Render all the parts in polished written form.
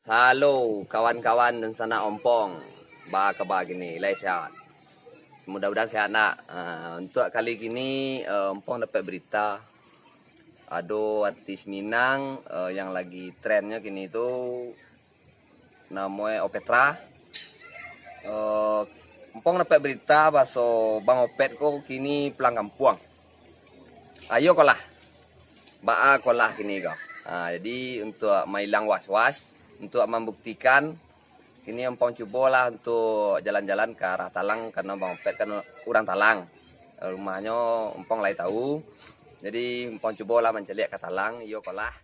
Halo kawan-kawan dan sana ompong. Kabar gini, lai sehat. Mudah-mudahan sehat nak. Untuk kali gini ompong dapat berita ada artis Minang yang lagi trennya gini itu namanya Opetra. Ompong dapat berita bahwa Bang Opet kok kini pulang kampung. Ayo kolah. Kolah kini kau. Jadi untuk mailang was-was, untuk membuktikan ini Ompong cobalah untuk jalan-jalan ke arah Talang karena Bang Opet kan orang Talang. Rumahnya Ompong lai tahu. Jadi Ompong cobalah menceliak ke Talang, yo kolah.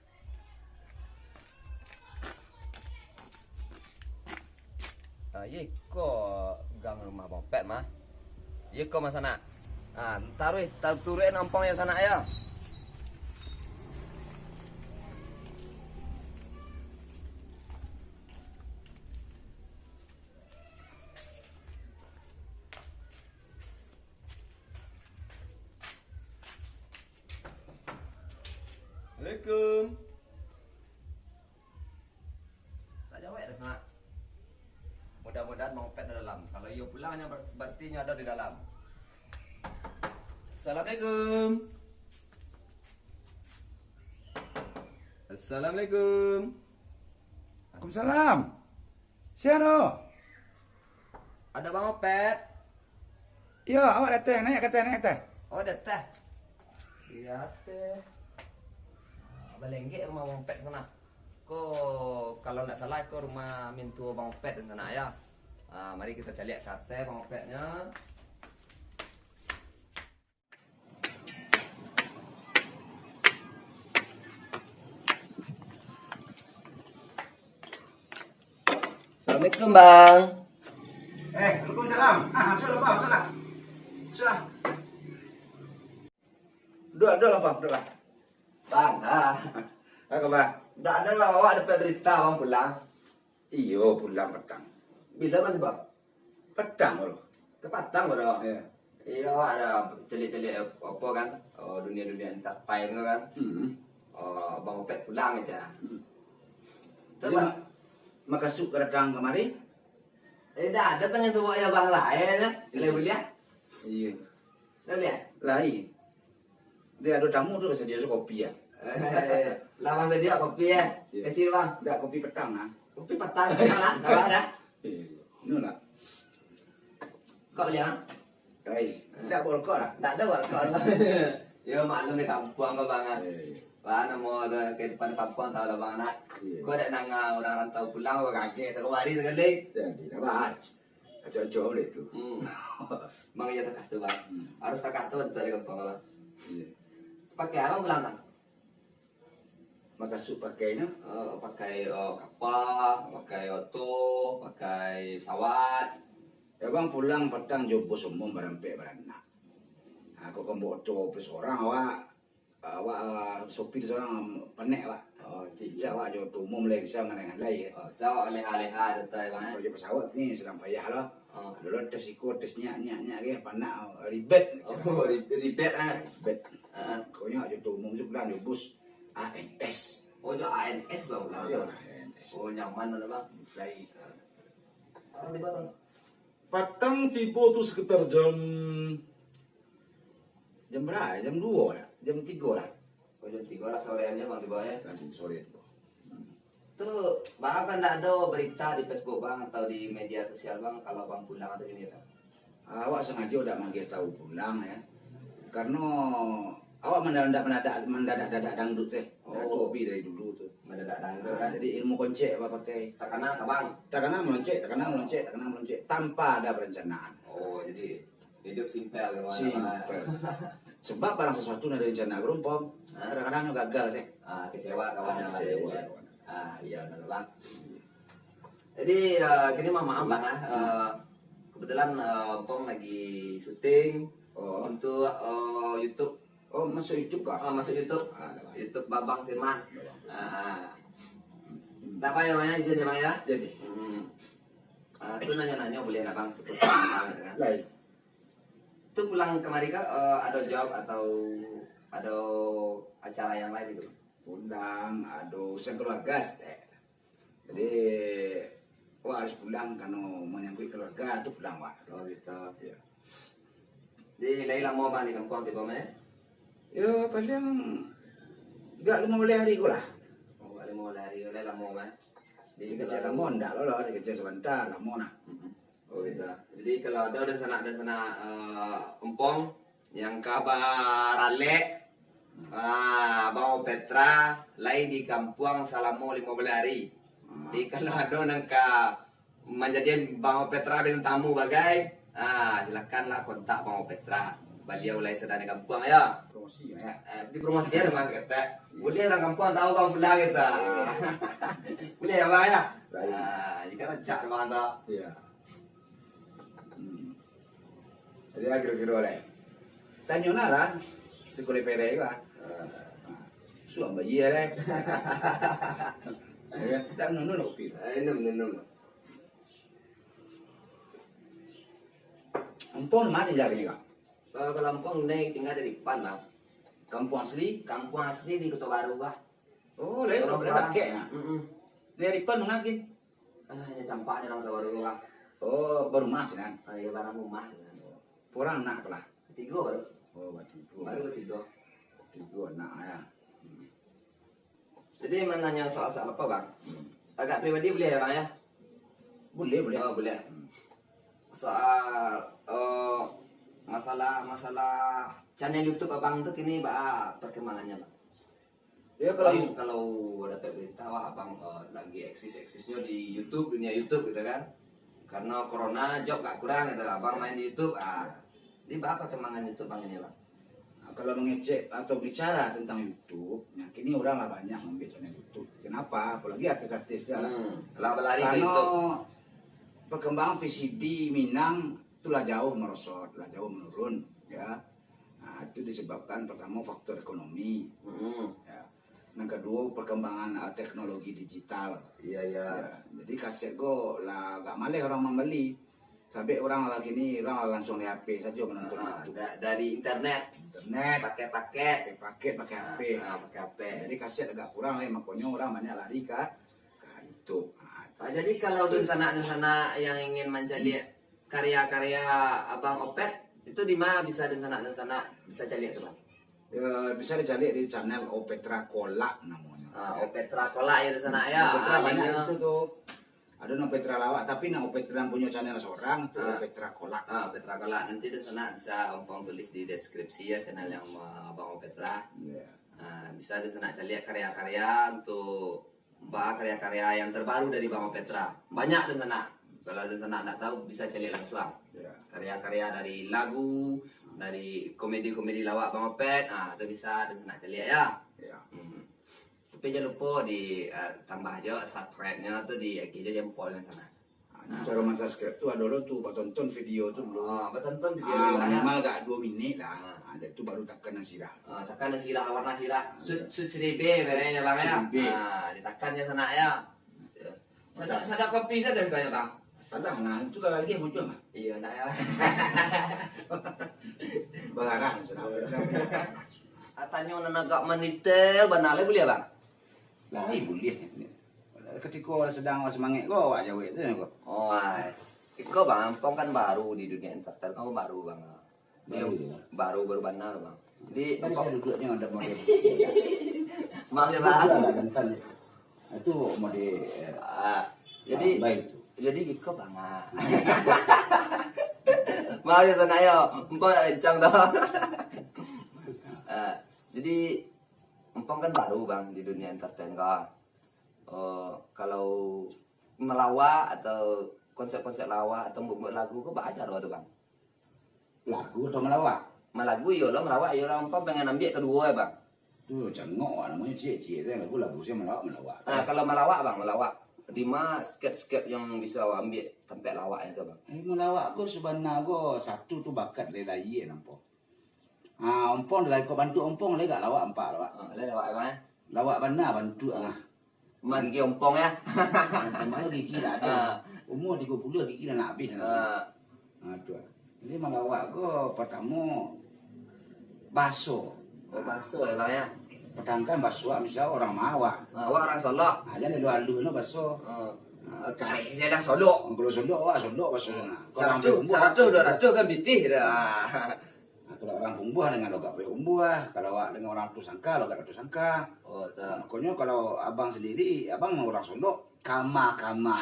Ye kok gang rumah Bang Opet mah. Ye kok mas sana. Taruh turuin Ompong yang sana ya. Assalamualaikum. Tak jawab dah sana. Mudah-mudahan Bang Opet di dalam. Kalau ia pulangnya berarti ada di dalam. Assalamualaikum. Assalamualaikum. Waalaikumsalam. Siapa? Ada Bang Opet. Ya, awak datang naik teh. Oh, ada teh. Iya teh. Balenggek rumah Bang Opet sana. Kalau nggak salah ke rumah mintu Bang Opet di sana ya. Mari kita cari kate Bang Opetnya. Assalamualaikum Bang. Waalaikumsalam. Sudah Bang, sudah. Dua Bang. Bang, Apa Bang? tak ada lah awak dapat berita Bang pulang. Iyo pulang petang. Bila Bang Bang? Petang loh. Ke Patang baru. Ya. Iya awak ada celik-celik apa kan? Dunia-dunia entertain kan? Bang Opet pulang aja. Jadi makasuk datang kemari. Dah ada pengen semua ya Bang lain ya. Boleh ya? Iya. Dah boleh. Lain. Dia ada tamu tu kasi dia suka kopi ya. Lah Bang sedia kopi ya. Iya. Kasih Bang. Dah kopi petang ah. Kopi petang lah, dah dah. Ini lah. Kau boleh Bang? Baik. Dah boleh kau lah. Tak ada waktu Bang. Ya maklum di kampung kau Bang. Bang mau ada ke depan kampung tahu lah Bang nak. Kau ada nang orang rantau pulang kau kaget tak kemari sekali. Jadi dah bahan. Cocok boleh tu. Bang ya tak tu Bang. Harus tak tu betul di kampung Bang. Iya. Pakai apa pulang Bang? Makasuk pakainya. Pakai kapal, pakai oto, pakai pesawat. Ya bang pulang petang jumpa semua barang beranak. Aku kan bawa oto plus orang awak sopi seorang panek awak. Cicak awak jauh tu umum mulai bisa dengan lain. Pesawat leha-leha detai Bang. Kalau pesawat ni sedang payah lah. Dulu tes ikut tes nyak ke panak ribet. Ribet ah. Ribet. Kau nyak jauh tu umum sebelah jauh bus ANS. Oh, jauh ANS Bang. ANS. Oh, nyaman lah Bang. Lain. Tiba tu. Patang tiba tu sekitar Jam berapa? Jam 2 lah. Jam 3 lah. Oh, jam 3 lah soreannya Bang tiba ya. Nanti sore tu. Tu, Bang kan tak ada berita di Facebook Bang atau di media sosial Bang kalau Bang pulang atau gini tak? Awak sengaja dah manggil tahu pulang ya. Karena awak mendadak dangdut sih. Aku hobi dari dulu tu. Mendadak dangdut kan. Jadi ilmu koncek apa pakai. Tak kena ke Bang? Tak kena meloncek tanpa ada perencanaan. Oh, jadi hidup simpel kan? Simpel. Sebab barang sesuatu ada rencana gerompong. Kadang-kadang gagal sih. Kecewa kawannya. Kecewa. Iya benar Bang. Jadi gini maaf Bang kebetulan Pong lagi syuting untuk YouTube. Oh, masuk YouTube kah? Masuk YouTube. YouTube Babang Firman. Apa namanya di sini Bang ya? Jadi. Itu nanya-nanya boleh nggak Bang seputar Bang gitu kan? Lain. Itu pulang kemari kah ada job atau ada acara yang lain gitu? Undang, aduh, saya keluarga teh. Jadi harus pulang karena menyangkut keluarga itu pulang Wak. Oh gitu. Ya. Di lain lama bang di kampung tiba mana? Ya paling 15 hari lah. Oh kali mau lari lain lama bang. Di kerja lama ndak loh, di kerja sebentar lama nah. Oh gitu. Jadi kalau ada dan sana empong yang kabar ale, bang Petra lain di kampung Salamo 15 hari. Jadi kalau ada nangka menjadi bang Petra dengan tamu bagai, silakanlah kontak bang Petra. Beliau lain sedang di kampung ya. Promosi ya. Di promosi ada bang kata. Boleh orang kampung tahu bang belah kita. Boleh ya bang ya. Jika rancak bang tak. Iya. Jadi kira-kira oleh. Tanya lah, di kulit pere juga. Suam bayi ya leh. Tak nunu nak kopi. Enam. Ampun mana jaga ni kak? Kalau empong ini tinggal di depan bang. Kampung asli. Kampung asli di Kota Baru bah. Oh, lain orang pakai ya. Dari depan mungkin. Hanya campaknya orang Kota Baru bang. Oh, baru masih kan? Ya barang rumah. Orang nak lah. Tiga baru. Oh, berarti Baru tiga. tiga nak ya. Jadi menanya soal apa bang? Agak pribadi boleh ya bang ya? Boleh, boleh. Oh boleh. Soal masalah channel YouTube abang tuh kini perkembangannya bang. Ya Kalau dapat berita wah abang lagi eksisnya di YouTube, dunia YouTube gitu kan? Karena corona job gak kurang gitu, abang main di YouTube. Di perkembangan YouTube bang ini bang? kalau mengecek atau bicara tentang YouTube, ya kini orang lah banyak membuat channel YouTube. Kenapa? Apalagi artis-artis dia. Lah berlari ke YouTube. Karena perkembangan VCD Minang itulah jauh merosot, lah jauh menurun, ya. Nah, itu disebabkan pertama faktor ekonomi, ya. Yang kedua perkembangan teknologi digital. Iya. Ya, jadi kaset go lah gak malih orang membeli. Sampai orang lagi ini orang langsung di HP saja menonton YouTube. Dari internet pakai paket pakai HP. Pakai HP. Jadi kaset agak kurang lah, makanya orang banyak lari ke YouTube. Jadi kalau di sana yang ingin mencari karya-karya abang Opet itu di mana bisa di sana bisa cari itu bang? Ya, bisa dicari di channel Opetra Kolak namanya. Opetra Kolak ya di sana ya. Opetra banyak itu tuh. Ada Opetra lawak, tapi Opetra yang punya channel seorang itu Opetra Kolak. Opetra Kolak nanti di sana bisa ompong tulis di deskripsi ya channel yang abang Opetra. Yeah. Bisa di sana cari karya-karya untuk karya-karya yang terbaru dari bang Opetra. Banyak di sana. Kalau di sana nggak tahu bisa cari langsung. Yeah. Karya-karya dari lagu, dari komedi-komedi lawak bang Opet, itu bisa di sana cari ya. Yeah. Tapi jangan lupa di tambah aja subscribe-nya tuh di IG aja jempolnya sana. Cara masa subscribe tuh ada tuh buat tonton video tuh belum. Tonton video minimal gak 2 menit lah. Ada itu baru tekan sirah. Tekan sirah warna sirah. Sucribe berenya bang ya. Ditekan ya sana ya. Sada kopi saja kayaknya bang. Ada, nah itu lagi yang muncul mah. Iya nak ya. Bagarang sana. Katanya nagak menitel banale boleh bang? Lah boleh. Ketika sedang semangat kau awak jauh itu kau. Oh, Iko bang, Ampong kan baru di dunia entertain, kamu baru bang. Baru benar bang. Jadi Tadi saya duduknya ada model. maksudnya bang. Itu model. Jadi baik. Jadi Iko bang. Maksudnya sana yo, Ampong encang dong. Jadi Empong kan baru bang di dunia entertain kak. Kalau melawak atau konsep-konsep lawak atau membuat lagu kok bahasa loh tuh bang. Lagu atau melawak? Lagu yo lo melawak yo lo Empong pengen ambil kedua ya bang. Tuh cengok namanya cie-cie itu lagu saya melawak. Kalau melawak bang di mana skep-skep yang bisa ambil sampai lawak itu bang. Melawak kok sebenarnya kok satu tuh bakat lelai nampak. Ompong dah kau bantu ompong lagi gak lawak empat lawak. Lawak apa? Lawak benar bantu Mak gigi ompong ya. Mana gigi dah ada. Umur 30 gigi dah nak habis tu. Jadi melawak kau pertama baso. Baso ya bang ya. Petangkan baso misal orang mawak. Awak orang Solo. Aja ni luar-luar no baso. Karek saya dah solok. Kalau Solo maksudnya. Kalau orang 100 kan bitih dah. kalau orang Pumbuh dengan logat Pumbuh, kalau awak dengan orang tu sangka logat tu sangka. Oh, tak. Makanya kalau abang sendiri, abang orang Solo, kama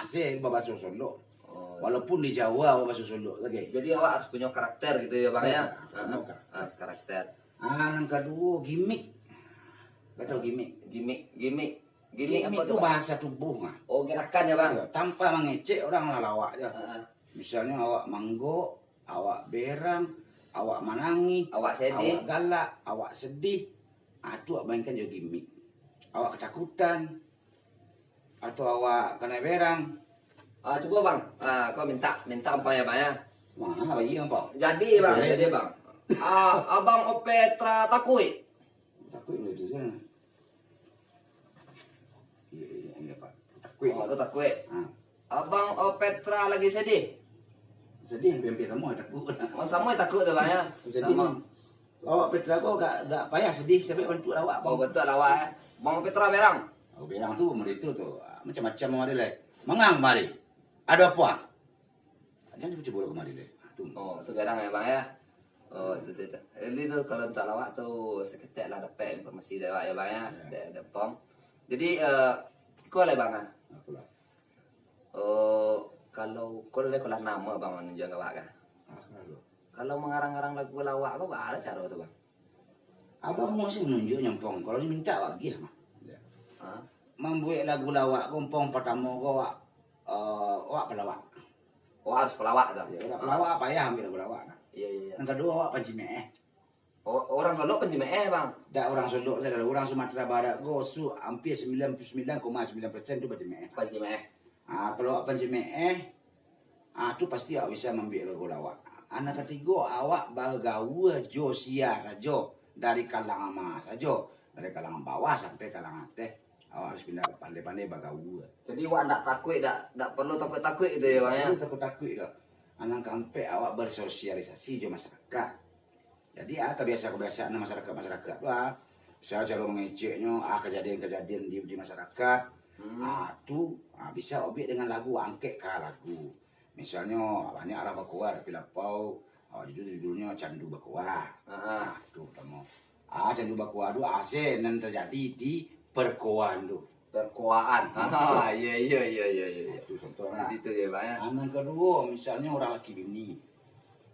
sih bahasa Solo. Oh, Walaupun di Jawa bahasa Solo lagi. jadi awak harus punya karakter gitu ya bang ya. Ya, Karakter. yang kedua gimmick. Gak tahu gimmick. Gimmick apa Gimmick itu tuh Bang? bahasa tubuh mah. Oh, gerakan ya bang. Tanpa mengecek orang lawak aja. Ah, Misalnya awak manggo, awak berang, awak manangi, Awak sedih. awak galak, awak sedih. Itu awak mainkan juga gimmick. Awak ketakutan, atau awak kena berang. Coba bang. Kau minta umpah ya bang ya. Mana bayi apa? Jadi bang, Boleh. jadi bang. Abang Opetra takui. Takut itu sana. Iya Pak. Takut. Oh, itu takui. Ah, Abang Opetra lagi sedih. sedih hampir semua takut. Oh, sama takut tuh bang ya. Sedih. Sama. Awak Petra kau gak payah sedih sampai bantu awak. Oh, betul lah awak. Bang Opetra berang. Aku bilang tu mereka tu macam-macam mari le. Mangang mari. Ada apa? Jangan cuba kemari le. Tu. Oh, itu berang ya bang ya. Oh, itu. Ini tuh kalau untuk lawak tuh seketik lah dapat informasi dari awak ya bang ya. Dari Pong. Jadi, kau lah bang ah. Aku lah. Kalau kau lah nama bang menunjuk awak kan. Kalau mengarang-arang lagu lawak kau apa cara tu bang? Abang masih menunjuk nyampong. Kalau ni minta lagi mah. Hah? Membuat lagu lawak kompong pertama kau awak pelawak. Oh, harus pelawak tu. Ya, pelawak apa ya ambil lagu lawak. Iya. Yang kedua awak panci meh. Oh, orang Solo penjemeh bang. Dah orang Solo, dah orang Sumatera Barat go su hampir 99,9% tu panci meh. Penjemeh. Kalau awak panci meh, tu pasti awak bisa ambil lagu lawak. Anak ketiga awak bergaul josia saja dari kalangan mas saja, dari kalangan bawah sampai kalangan teh. Awak harus pindah pandai-pandai bergaul. Jadi awak tak takut, tak perlu takut itu ya bang ya. Takut dah. Anak kampe awak bersosialisasi jo masyarakat. Jadi kebiasaan masyarakat lah. Misalnya cara mengeceknya kejadian-kejadian di masyarakat. Bisa objek dengan lagu angket ke lagu. Misalnya banyak orang Bakua tapi lapau. Judulnya Candu Bakua. Itu pertama. Candu Bakua itu asen yang terjadi di perkoaan tu. Perkoaan. Iya. Itu contoh lah. Itu ya bang ya. Yang kedua, misalnya orang laki bini.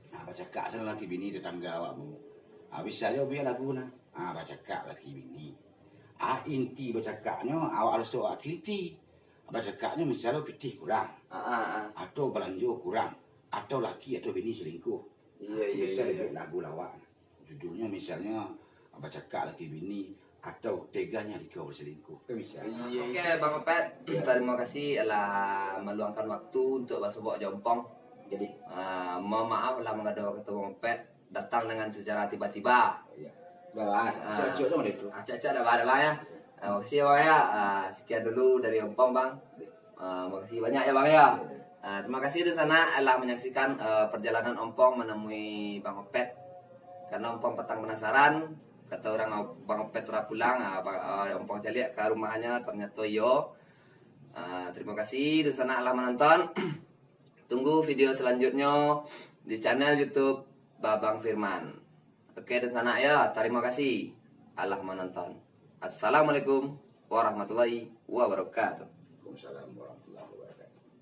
Baca kak sana laki bini tetangga awakmu. Bisa aja biar lagu na. Baca kak laki bini. Inti baca kaknya awak harus awak teliti. Baca kaknya misalnya pitih kurang. Atau belanja kurang. Atau laki atau bini selingkuh. Iya. Bisa dibuat lagu lawak. Judulnya misalnya baca kak laki bini. Atau teganya dikau berselingkuh. Kan bisa. Oke bang Opet, terima kasih telah meluangkan waktu untuk masuk Jompong. Jadi, Mohon maaf lah mengada ketemu Bang Opet datang dengan secara tiba-tiba. ya. Gawat. Cocok sama itu. Cocok ada bang ya. Makasih ya bang ya. Sekian dulu dari Jompong bang. Makasih banyak ya bang ya. Terima kasih di sana telah menyaksikan perjalanan Ompong menemui Bang Opet. Karena Ompong petang penasaran, kata orang Bang Opet telah pulang, Ompong cari ke rumahnya ternyata yo. Terima kasih di sana telah menonton. Tunggu video selanjutnya di channel YouTube Babang Firman. Oke di sana ya. Terima kasih. Allah menonton. Assalamualaikum warahmatullahi wabarakatuh. Waalaikumsalam warahmatullahi